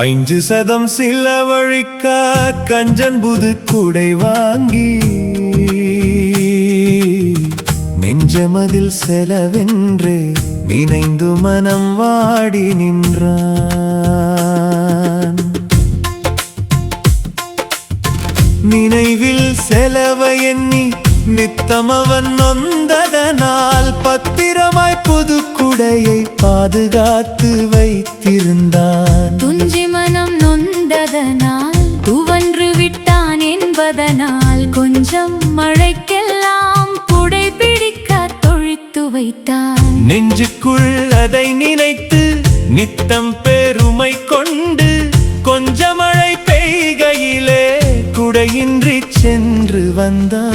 5% செலவழிக்க கஞ்சன் புது குடை வாங்கி நெஞ்சமதில் செலவென்று நினைந்து மனம் வாடி நின்றான். நினைவில் செலவை எண்ணி நித்தம் அவன் நொந்ததனால் பத்திரமாய் புது குடையை பாதுகாத்து வைத்திருந்தான். துஞ்சி மனம் நொந்ததனால் துவன்று விட்டான் என்பதனால் கொஞ்சம் மழைக்கெல்லாம் குடை பிடிக்க தொழித்து வைத்தான். நெஞ்சுக்குள் அதை நினைத்து நித்தம் பெருமை கொண்டு கொஞ்ச மழை பெய்கையிலே குடையின்றி சென்று வந்தான்.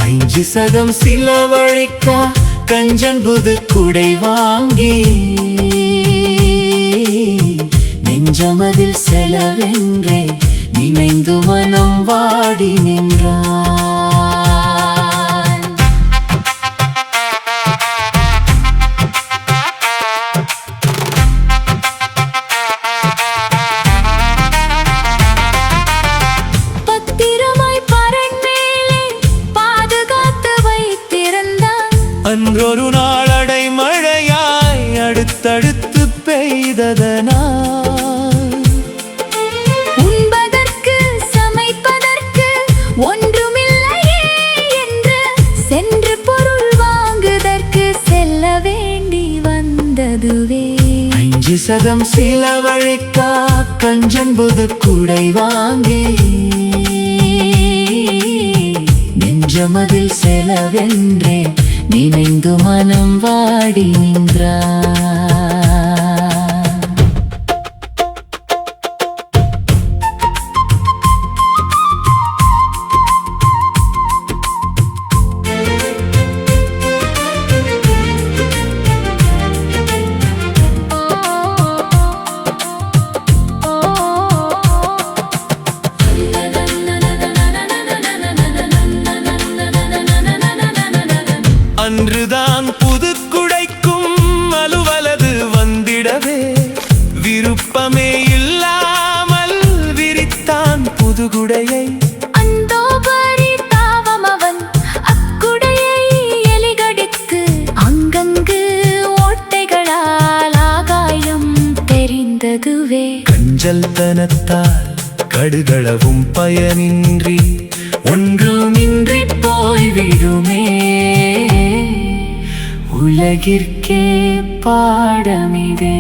5% செலவழிக்க கஞ்சன் புது குடை வாங்கி நெஞ்சமதில் செலவென்றே நினைந்து மனம் வாடி நின்றான். பத்திரமாய் பரண் மேலே பாதுகாத்து வைத்திருந்தான். அன்றொரு நாள் அடைமழையாய் அடுத்தடுத்து பெய்ததனால் உண்பதற்கு சமைப்பதற்கு ஒன்றுமில்லையே என்று சென்று பொருள் வாங்குதற்கு செல்ல வேண்டி வந்ததுவே. 5% செலவழிக்க கஞ்சன் புது குடை வாங்கி நெஞ்சமதில் செலவென்றே நினைந்து மனம் வாடி நின்றான். அன்றுதான் புது குடைக்கும் அலுவலது வந்திடவே விருப்பமே இல்லாமல் விரித்தான் புது குடையை. அந்தோ பரிதாபம் அவன் அக்குடையை எலிகடிக்கு அங்கங்கு ஓட்டைகளால் ஆகாயம் தெரிந்ததுவே. கஞ்சல் தனத்தால் கடுகளவும் பயனின்றி ஒன்றுமின்றி போய்விடுமே. உலகிற்கே பாடமிதே.